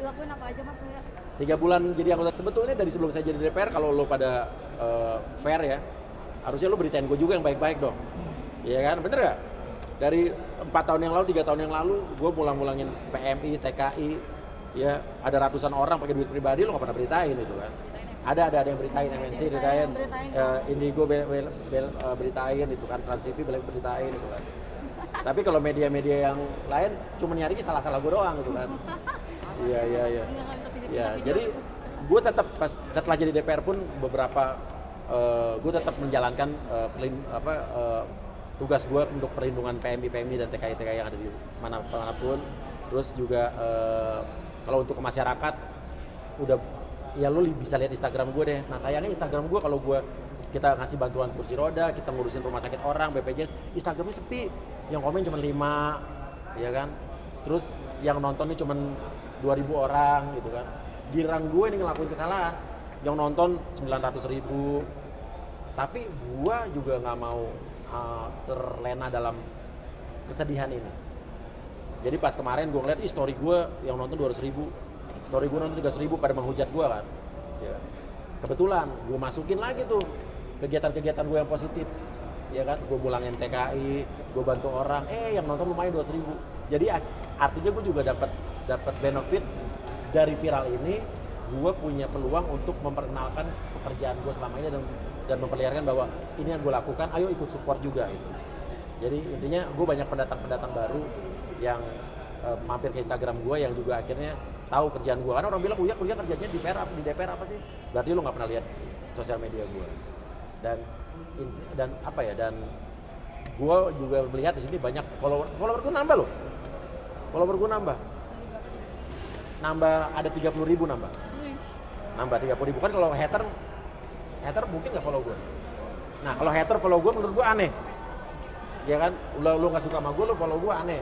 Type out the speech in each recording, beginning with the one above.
dilakuin apa aja Mas Surya? 3 bulan jadi anggota, sebetulnya dari sebelum saya jadi DPR, kalau lo pada fair ya, harusnya lo beritain gue juga yang baik-baik dong. Iya kan, bener gak? Dari 4 tahun yang lalu, 3 tahun yang lalu, gue mulang-mulangin PMI, TKI, ya ada ratusan orang pakai duit pribadi, lo gak pernah beritain itu kan. Ada yang beritain, MNC beritain, Indigo beritain itu kan, Trans TV beritain itu kan. Tapi kalau media-media yang lain cuma nyari salah-salah gue doang gitu kan. Iya. Ya, jadi gue tetap setelah jadi DPR pun beberapa gue tetap menjalankan tugas gue untuk perlindungan PMI dan TKI yang ada di manapun. Terus juga kalau untuk ke masyarakat udah ya lo bisa lihat Instagram gue deh. Nah sayangnya Instagram gue kalau kita ngasih bantuan kursi roda, kita ngurusin rumah sakit orang, BPJS, Instagramnya sepi. Yang komen cuma 5, ya kan. Terus yang nontonnya cuma 2.000 orang gitu kan. Giliran gue ini ngelakuin kesalahan, yang nonton 900.000. Tapi gue juga nggak mau terlena dalam kesedihan ini. Jadi pas kemarin gue ngeliat story gue yang nonton 200.000, story gue nonton 300.000 pada menghujat gue kan. Ya. Kebetulan gue masukin lagi tuh kegiatan-kegiatan gue yang positif, ya kan, gue mulangin TKI, gue bantu orang, yang nonton lumayan 200.000. Jadi artinya gue juga dapat benefit dari viral ini. Gue punya peluang untuk memperkenalkan pekerjaan gue selama ini dan memperlihatkan bahwa ini yang gue lakukan, ayo ikut support juga gitu. Jadi intinya gue banyak pendatang baru yang mampir ke Instagram gue yang juga akhirnya tahu kerjaan gue. Karena orang bilang, Uya kerjanya di DPR apa sih? Berarti lu nggak pernah lihat sosial media gue. Dan gue juga melihat di sini banyak follower gue nambah loh. Follower gue nambah ada 30.000 nambah 30.000. Kan kalau hater mungkin nggak follow gue. Nah kalau hater follow gue menurut gue aneh, ya kan, lu nggak suka sama gue, lu follow gue aneh.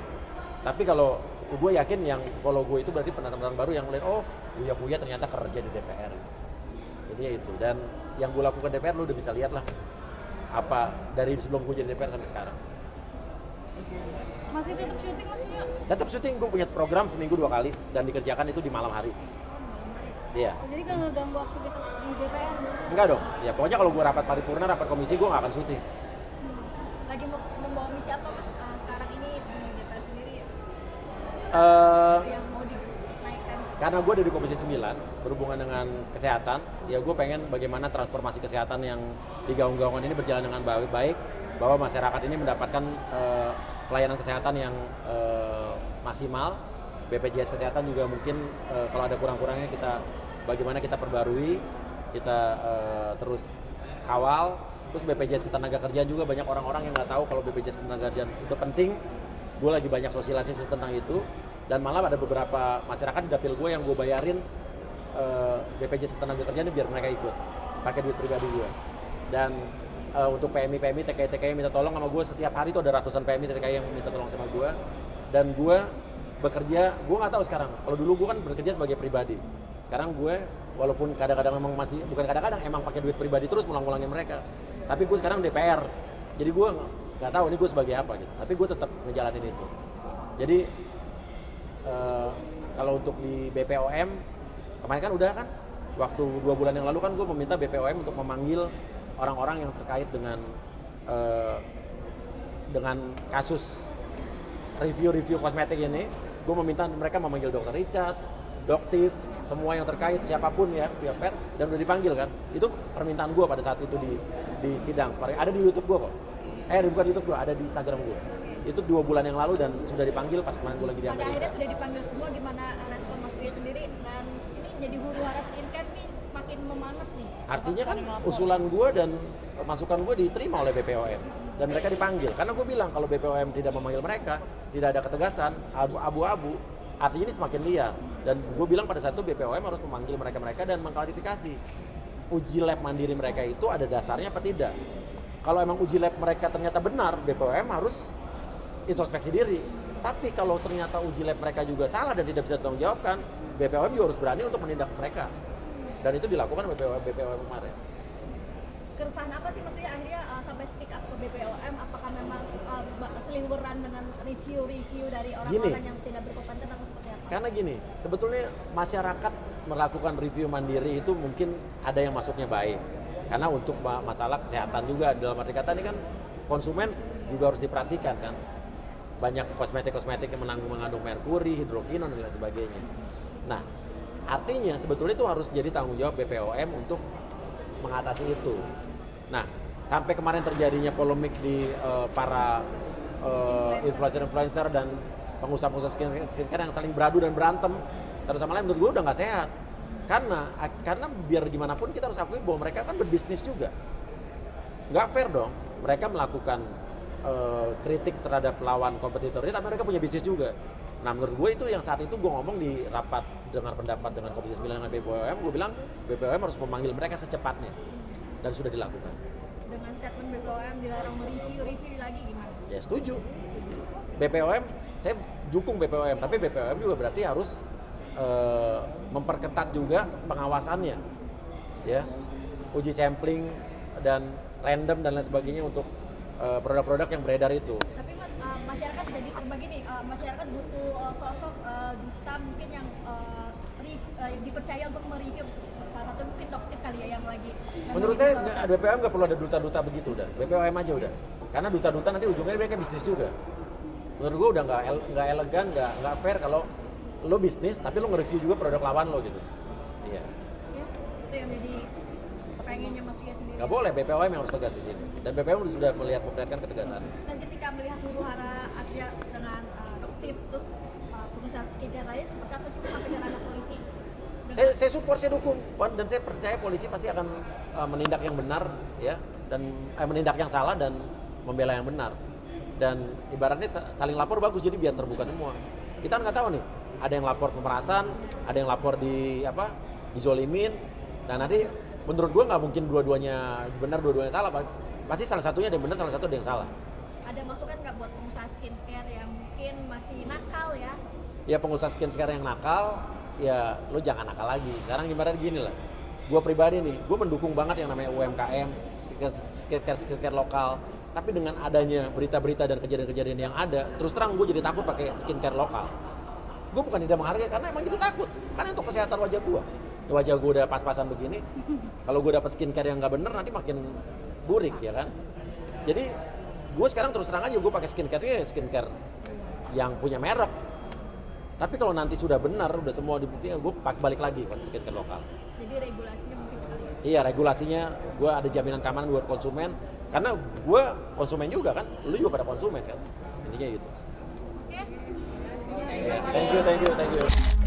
Tapi kalau gue yakin yang follow gue itu berarti pendatang baru yang melihat, oh Uya ternyata kerja di DPR. Jadi ya itu, dan yang gue lakukan DPR lu udah bisa lihat lah apa dari sebelum gue jadi DPR sampai sekarang. Masih tetap syuting maksudnya? Tetap syuting, gue punya program seminggu 2 kali dan dikerjakan itu di malam hari. Iya. Jadi nggak ngeganggu aktivitas di DPR? Enggak dong, ya pokoknya kalau gue rapat paripurna, rapat komisi, gue nggak akan syuting. Lagi membawa misi apa Mas sekarang ini di DPR sendiri ya? Yang mau dinaikkan? Karena gue dari Komisi 9 berhubungan dengan kesehatan, ya gue pengen bagaimana transformasi kesehatan yang digaung-gaungkan ini berjalan dengan baik, bahwa masyarakat ini mendapatkan pelayanan kesehatan yang maksimal. BPJS kesehatan juga mungkin kalau ada kurang-kurangnya bagaimana kita perbarui, kita terus kawal. Terus BPJS Ketenagakerjaan juga banyak orang-orang yang nggak tahu kalau BPJS Ketenagakerjaan itu penting. Gue lagi banyak sosialisasi tentang itu, dan malah ada beberapa masyarakat di dapil gue yang gue bayarin BPJS Ketenagakerjaan biar mereka ikut pakai duit pribadi gue. Dan untuk PMI, TKI minta tolong sama gue setiap hari itu ada ratusan PMI, TKI yang minta tolong sama gue. Dan gue bekerja, gue nggak tahu sekarang. Kalau dulu gue kan bekerja sebagai pribadi. Sekarang gue walaupun kadang-kadang memang masih, bukan kadang-kadang, emang pakai duit pribadi terus mulang-mulangin mereka. Tapi gue sekarang DPR, jadi gue nggak tahu ini gue sebagai apa gitu. Tapi gue tetap ngejalanin itu. Jadi kalau untuk di BPOM kemarin kan udah kan, waktu 2 bulan yang lalu kan gue meminta BPOM untuk memanggil orang-orang yang terkait dengan kasus review kosmetik ini. Gue meminta mereka memanggil Dr. Richard, Doktif, semua yang terkait, siapapun ya, pihak fair, dan udah dipanggil kan. Itu permintaan gue pada saat itu di sidang. Ada di YouTube gue kok. Bukan YouTube gue, ada di Instagram gue. Itu 2 bulan yang lalu dan sudah dipanggil pas kemarin gue lagi di Amerika. Pada akhirnya sudah dipanggil semua, gimana respon Mas Uya sendiri? Dan ini jadi huru hara skincare nih makin memanas nih. Artinya kan usulan gue dan masukan gue diterima oleh BPOM dan mereka dipanggil. Karena gue bilang kalau BPOM tidak memanggil mereka, tidak ada ketegasan, abu-abu, artinya ini semakin liar. Dan gue bilang pada saat itu BPOM harus memanggil mereka dan mengklarifikasi uji lab mandiri mereka itu ada dasarnya apa tidak. Kalau emang uji lab mereka ternyata benar, BPOM harus introspeksi diri. Tapi kalau ternyata uji lab mereka juga salah dan tidak bisa ditanggung jawabkan, BPOM juga harus berani untuk menindak mereka. Dan itu dilakukan BPOM kemarin. keresahan apa sih maksudnya akhirnya sampai speak up ke BPOM? Apakah memang seliweran dengan review dari orang-orang yang tidak berkompeten atau seperti apa? Karena gini, sebetulnya masyarakat melakukan review mandiri itu mungkin ada yang maksudnya baik. Karena untuk masalah kesehatan juga, dalam arti kata ini kan konsumen juga harus diperhatikan kan. Banyak kosmetik-kosmetik yang mengandung merkuri, hidrokinon dan lain sebagainya. Nah, artinya sebetulnya itu harus jadi tanggung jawab BPOM untuk mengatasi itu. Nah, sampai kemarin terjadinya polemik di para influencer-influencer dan pengusaha-pengusaha skincare yang saling beradu dan berantem satu sama lain, menurut gue udah nggak sehat. Karena biar gimana pun kita harus akui bahwa mereka kan berbisnis juga. Nggak fair dong, mereka melakukan kritik terhadap lawan kompetitornya, tapi mereka punya bisnis juga. Nah, menurut gue itu yang saat itu gue ngomong di rapat dengar pendapat dengan Komisi 9 dengan BPOM, gue bilang BPOM harus memanggil mereka secepatnya, dan sudah dilakukan. Dengan statement BPOM dilarang mereview lagi gimana? Ya setuju. BPOM, saya dukung BPOM, tapi BPOM juga berarti harus memperketat juga pengawasannya, ya, uji sampling dan random dan lain sebagainya untuk produk-produk yang beredar itu. Tapi mas, masyarakat jadi terbagi nih, masyarakat butuh sosok duta mungkin yang dipercaya untuk mereview, salah satu mungkin dokter kali ya yang lagi. Menurut saya BPOM nggak perlu ada duta-duta begitu, udah BPOM aja udah, karena duta-duta nanti ujungnya mereka bisnis juga. Menurut gue udah nggak elegan, nggak fair kalau lo bisnis tapi lo nge-review juga produk lawan lo gitu. Iya. Ya, itu yang jadi pengennya Mas Via sendiri. Nggak boleh, BPOM yang harus tegas di sini. Dan BPOM sudah memperlihatkan ketegasan. Dan ketika melihat huru hara Asia dengan Doktif, terus pengusaha skincare lain, seperti apa sih sampai ke ranah polisi? Saya support, saya dukung, dan saya percaya polisi pasti akan menindak yang benar, ya, dan menindak yang salah dan membela yang benar. Dan ibaratnya saling lapor bagus, jadi biar terbuka semua. Kita nggak tahu nih, ada yang lapor pemerasan, ada yang lapor dizolimin, dan nanti menurut gue nggak mungkin dua-duanya benar, dua-duanya salah. Pasti salah satunya ada yang benar, salah satu ada yang salah. Ada masukan nggak buat pengusaha skincare yang mungkin masih nakal ya? Ya pengusaha skincare yang nakal, ya lo jangan nakal lagi. Sekarang gimana gini lah, gue pribadi nih, gue mendukung banget yang namanya UMKM, skincare lokal. Tapi dengan adanya berita-berita dan kejadian-kejadian yang ada, terus terang gue jadi takut pakai skincare lokal. Gue bukan tidak menghargai, karena emang jadi takut. Karena untuk kesehatan wajah gue. Wajah gue udah pas-pasan begini, kalau gue dapat skincare yang nggak bener nanti makin burik ya kan. Jadi gue sekarang terus terang aja gue pakai skincare yang punya merek. Tapi kalau nanti sudah benar, udah semua dibuktikan, gue balik lagi pakai skincare lokal. Jadi regulasinya mungkin iya, regulasinya gue ada jaminan keamanan buat konsumen, karena gue konsumen juga kan, lu juga pada konsumen kan, intinya gitu. Oke. Thank you.